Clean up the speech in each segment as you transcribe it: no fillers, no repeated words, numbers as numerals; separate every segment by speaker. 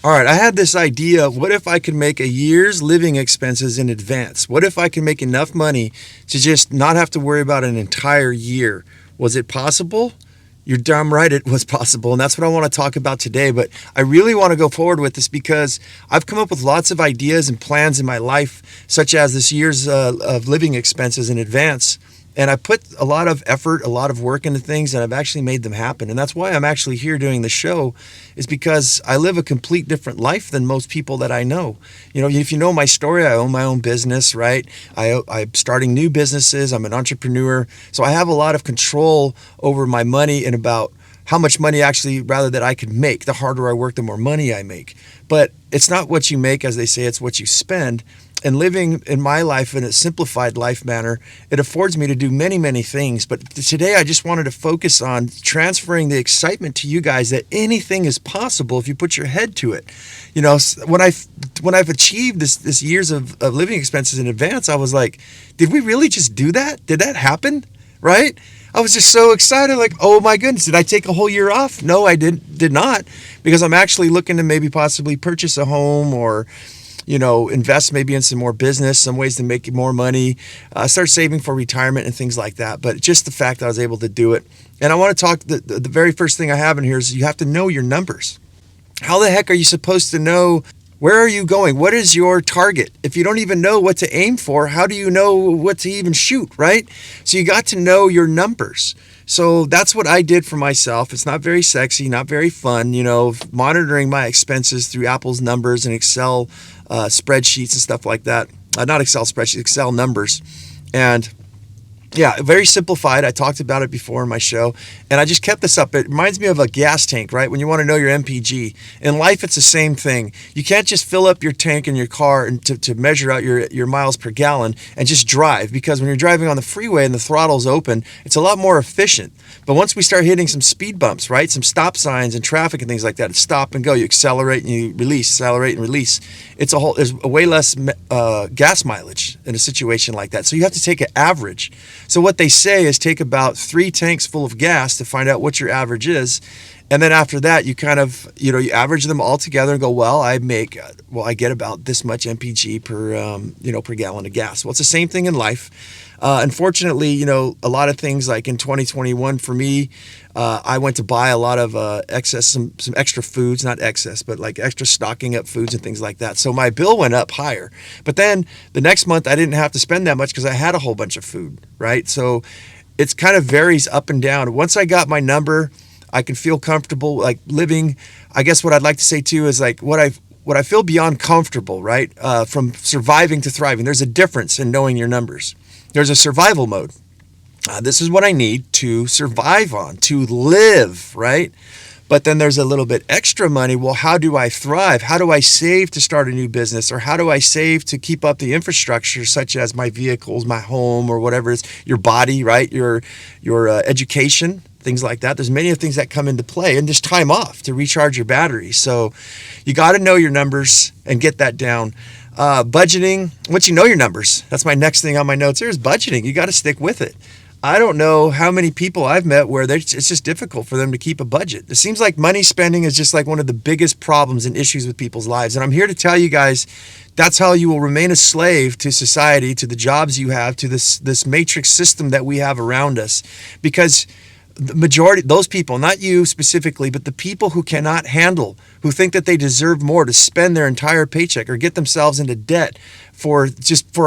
Speaker 1: All right, I had this idea. What if I could make a year's living expenses in advance? What if I could make enough money to just not have to worry about an entire year? Was it possible? You're damn right it was possible, and that's what I want to talk about today. But I really want to go forward with this because I've come up with lots of ideas and plans in my life, such as this year's of living expenses in advance. And I put a lot of effort, a lot of work into things, and I've actually made them happen. And that's why I'm actually here doing the show, is because I live a complete different life than most people that I know. You know, if you know my story, I own my own business, right? I'm starting new businesses. I'm an entrepreneur. So I have a lot of control over my money and about how much money actually, rather, that I could make. The harder I work, the more money I make. But it's not what you make, as they say, it's what you spend. And living in my life in a simplified life manner, it affords me to do many, many things. But today I just wanted to focus on transferring the excitement to you guys that anything is possible if you put your head to it. You know, when I've achieved this years of living expenses in advance, I was like, did we really just do that? Did that happen? Right? I was just so excited, like, oh my goodness, did I take a whole year off? No, I did not, because I'm actually looking to maybe possibly purchase a home or invest maybe in some more business, some ways to make more money, start saving for retirement and things like that. But just the fact that I was able to do it. And I want to talk, the very first thing I have in here is you have to know your numbers. How the heck are you supposed to know where are you going? What is your target? If you don't even know what to aim for, how do you know what to even shoot, right? So you got to know your numbers. So that's what I did for myself. It's not very sexy, not very fun, monitoring my expenses through Apple's numbers and Excel spreadsheets and stuff like that. Not Excel spreadsheets, Excel numbers. And yeah, very simplified. I talked about it before in my show, and I just kept this up. It reminds me of a gas tank, right? When you want to know your MPG. In life, it's the same thing. You can't just fill up your tank in your car and to measure out your miles per gallon and just drive, because when you're driving on the freeway and the throttle's open, it's a lot more efficient. But once we start hitting some speed bumps, right, some stop signs and traffic and things like that, it's stop and go. You accelerate and you release, accelerate and release. There's a way less gas mileage in a situation like that. So you have to take an average. So what they say is take about 3 tanks full of gas to find out what your average is. And then after that, you kind of, you average them all together and go, well, I get about this much MPG per gallon of gas. Well, it's the same thing in life. Unfortunately, a lot of things like in 2021 for me, I went to buy a lot of some extra foods, not excess, but like extra stocking up foods and things like that. So my bill went up higher. But then the next month I didn't have to spend that much because I had a whole bunch of food, right? So it's kind of varies up and down. Once I got my number, I can feel comfortable like living. I guess what I'd like to say too is like what I feel beyond comfortable, right? From surviving to thriving. There's a difference in knowing your numbers. There's a survival mode. This is what I need to survive on, to live, right? But then there's a little bit extra money. Well, how do I thrive? How do I save to start a new business? Or how do I save to keep up the infrastructure, such as my vehicles, my home, or whatever it is, your body, right? Your education, things like that. There's many things that come into play, and just time off to recharge your battery. So you got to know your numbers and get that down. Budgeting, once you know your numbers, that's my next thing on my notes here is budgeting. You got to stick with it. I don't know how many people I've met where it's just difficult for them to keep a budget. It seems like money spending is just like one of the biggest problems and issues with people's lives. And I'm here to tell you guys, that's how you will remain a slave to society, to the jobs you have, to this matrix system that we have around us. Because the majority, those people, not you specifically, but the people who cannot handle, who think that they deserve more to spend their entire paycheck or get themselves into debt for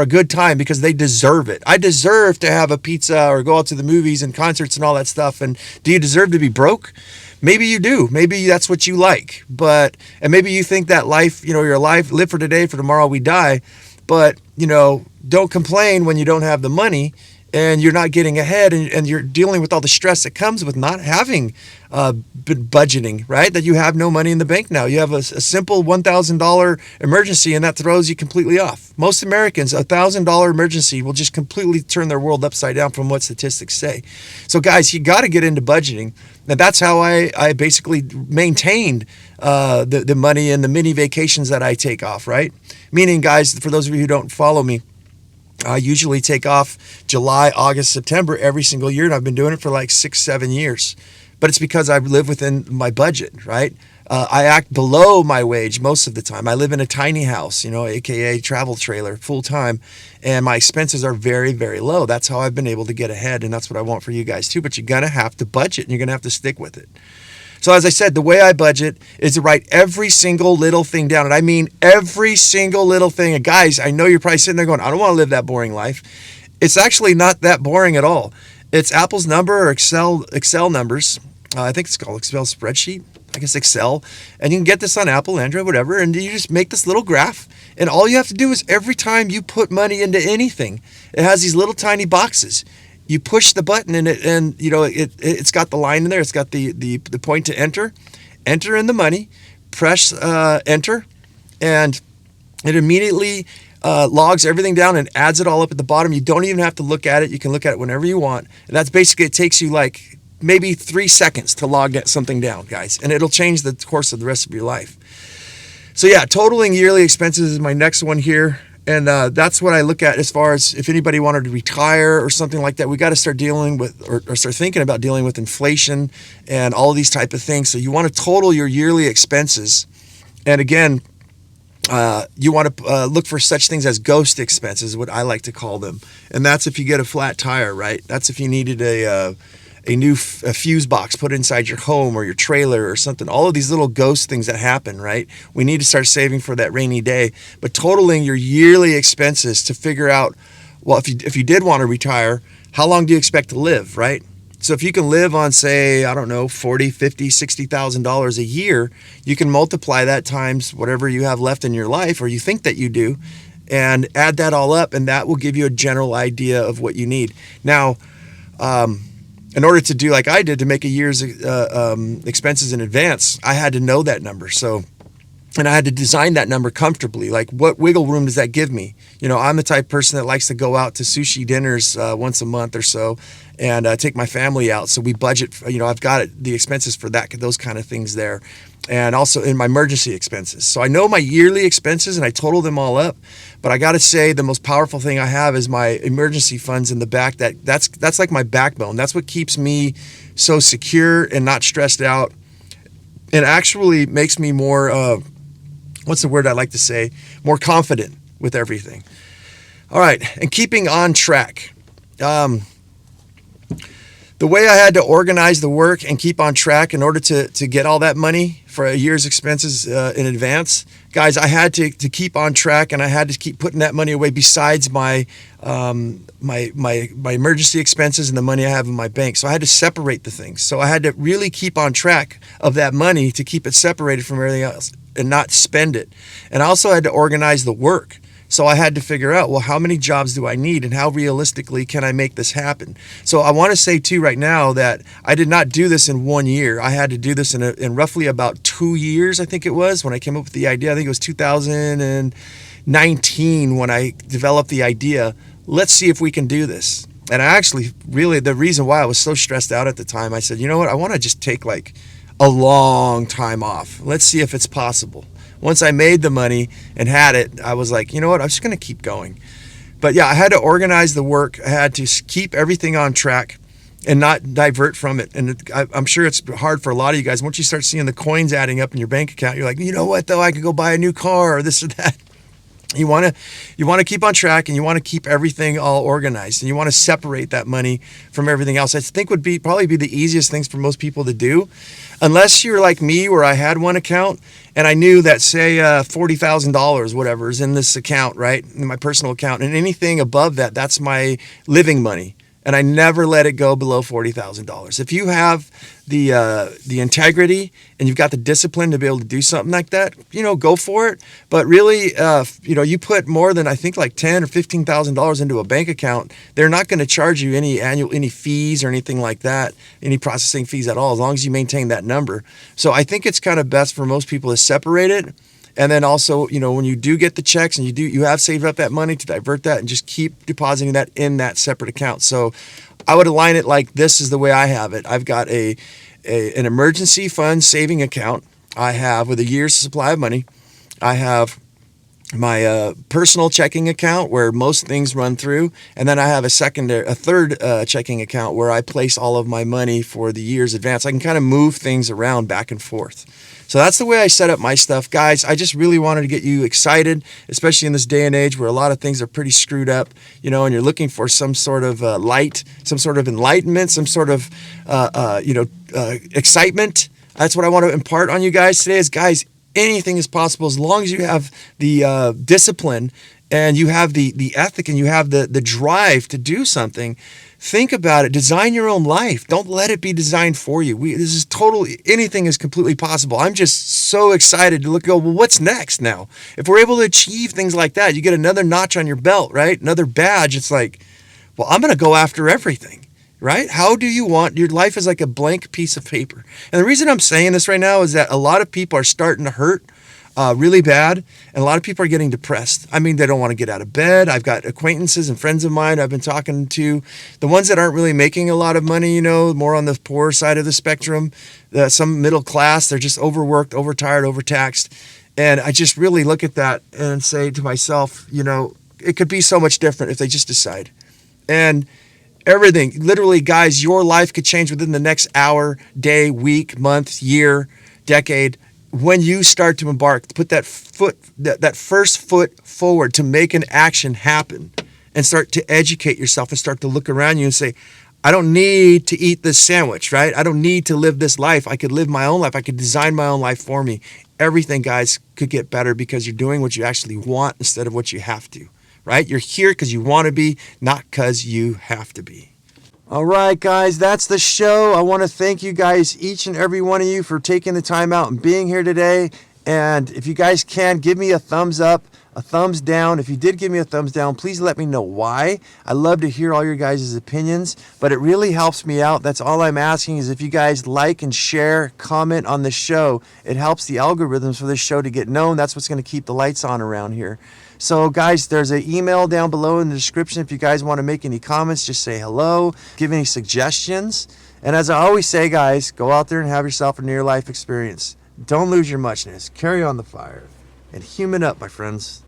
Speaker 1: a good time because they deserve it. I deserve to have a pizza or go out to the movies and concerts and all that stuff. And do you deserve to be broke? Maybe you do. Maybe that's what you like. And maybe you think that life, your life, live for today, for tomorrow we die. But, don't complain when you don't have the money and you're not getting ahead and you're dealing with all the stress that comes with not having budgeting, right? That you have no money in the bank now. You have a simple $1,000 emergency and that throws you completely off. Most Americans, $1,000 emergency will just completely turn their world upside down from what statistics say. So guys, you got to get into budgeting. And that's how I basically maintained the money and the mini vacations that I take off, right? Meaning, guys, for those of you who don't follow me, I usually take off July, August, September every single year, and I've been doing it for like 6-7 years. But it's because I live within my budget, right? I act below my wage most of the time. I live in a tiny house, aka travel trailer, full time, and my expenses are very, very low. That's how I've been able to get ahead, and that's what I want for you guys too. But you're gonna have to budget, and you're gonna have to stick with it. So as I said, the way I budget is to write every single little thing down, and I mean every single little thing. And guys, I know you're probably sitting there going, "I don't want to live that boring life." It's actually not that boring at all. It's Apple's number or Excel numbers. I think it's called Excel spreadsheet. I guess Excel, and you can get this on Apple, Android, whatever, and you just make this little graph, and all you have to do is every time you put money into anything, it has these little tiny boxes. You push the button and it's got the line in there. It's got the point to enter in the money, press enter, and it immediately logs everything down and adds it all up at the bottom. You don't even have to look at it. You can look at it whenever you want. And that's basically, it takes you like maybe 3 seconds to log something down, guys, and it'll change the course of the rest of your life. So yeah, totaling yearly expenses is my next one here, and that's what I look at as far as if anybody wanted to retire or something like that. We got to start dealing with or start thinking about dealing with inflation and all these type of things. So you want to total your yearly expenses, and again, you want to look for such things as ghost expenses, what I like to call them, and that's if you get a flat tire, right? That's if you needed a new fuse box put inside your home or your trailer or something. All of these little ghost things that happen, right? We need to start saving for that rainy day. But totaling your yearly expenses to figure out, well, if you did want to retire, how long do you expect to live, right? So if you can live on, say, I don't know, $40,000, $50,000, $60,000 a year, you can multiply that times whatever you have left in your life, or you think that you do, and add that all up, and that will give you a general idea of what you need. Now, in order to do like I did, to make a year's expenses in advance, I had to know that number. And I had to design that number comfortably. Like, what wiggle room does that give me? I'm the type of person that likes to go out to sushi dinners once a month or so, and take my family out. So we budget. I've got the expenses for those kind of things there, and also in my emergency expenses. So I know my yearly expenses, and I total them all up. But I got to say, the most powerful thing I have is my emergency funds in the back. That's like my backbone. That's what keeps me so secure and not stressed out. It actually makes me more, what's the word I like to say? More confident with everything. All right, and keeping on track. The way I had to organize the work and keep on track in order to get all that money for a year's expenses in advance, guys, I had to keep on track, and I had to keep putting that money away besides my emergency expenses and the money I have in my bank. So I had to separate the things. So I had to really keep on track of that money to keep it separated from everything else and not spend it. And I also had to organize the work. So I had to figure out, well, how many jobs do I need, and how realistically can I make this happen? So I want to say too right now that I did not do this in 1 year. I had to do this in roughly about 2 years, I think it was, when I came up with the idea. I think it was 2019 when I developed the idea. Let's see if we can do this. And I actually, really, the reason why I was so stressed out at the time, I said, you know what, I want to just take like a long time off. Let's see if it's possible. Once I made the money and had it, I was like, you know what, I'm just going to keep going. But yeah, I had to organize the work. I had to keep everything on track and not divert from it. And I'm sure it's hard for a lot of you guys. Once you start seeing the coins adding up in your bank account, you're like, you know what, though, I could go buy a new car or this or that. You want to keep on track, and you want to keep everything all organized, and you want to separate that money from everything else. I think would probably be the easiest things for most people to do, unless you're like me, where I had one account and I knew that, say, $40,000 whatever is in this account, right, in my personal account, and anything above that, that's my living money. And I never let it go below $40,000. If you have the integrity and you've got the discipline to be able to do something like that, go for it. But really, you put more than, I think, like $10,000 or $15,000 into a bank account, they're not going to charge you any fees or anything like that, any processing fees at all, as long as you maintain that number. So I think it's kind of best for most people to separate it. And then also, when you do get the checks and you have saved up that money, to divert that and just keep depositing that in that separate account. So I would align it like this is the way I have it. I've got an emergency fund saving account I have with a year's supply of money. I have personal checking account where most things run through, and then I have a third checking account where I place all of my money for the year's advance. I can kind of move things around back and forth. So that's the way I set up my stuff, guys. I just really wanted to get you excited, especially in this day and age where a lot of things are pretty screwed up, and you're looking for some sort of light, some sort of enlightenment, some sort of excitement. That's what I want to impart on you guys today. Is guys, anything is possible as long as you have the discipline and you have the ethic and you have the drive to do something. Think about it. Design your own life. Don't let it be designed for you. Anything is completely possible. I'm just so excited to well, what's next now? If we're able to achieve things like that, you get another notch on your belt, right? Another badge. It's like, well, I'm going to go after everything, right? How do you want, your life is like a blank piece of paper. And the reason I'm saying this right now is that a lot of people are starting to hurt really bad, and a lot of people are getting depressed. I mean, they don't want to get out of bed. I've got acquaintances and friends of mine I've been talking to, the ones that aren't really making a lot of money, more on the poor side of the spectrum, some middle class, they're just overworked, overtired, overtaxed. And I just really look at that and say to myself, it could be so much different if they just decide. And everything, literally, guys, your life could change within the next hour, day, week, month, year, decade, when you start to embark, put that first foot forward to make an action happen and start to educate yourself and start to look around you and say, I don't need to eat this sandwich, right? I don't need to live this life. I could live my own life. I could design my own life for me. Everything, guys, could get better because you're doing what you actually want instead of what you have to, right? You're here because you want to be, not because you have to be. All right, guys, that's the show. I want to thank you guys, each and every one of you, for taking the time out and being here today. And if you guys can, give me a thumbs up, a thumbs down. If you did give me a thumbs down, please let me know why. I love to hear all your guys' opinions, but it really helps me out. That's all I'm asking, is if you guys like and share, comment on the show. It helps the algorithms for this show to get known. That's what's going to keep the lights on around here. So, guys, there's an email down below in the description. If you guys want to make any comments, just say hello, give any suggestions. And as I always say, guys, go out there and have yourself a near-life experience. Don't lose your muchness. Carry on the fire. And human up, my friends.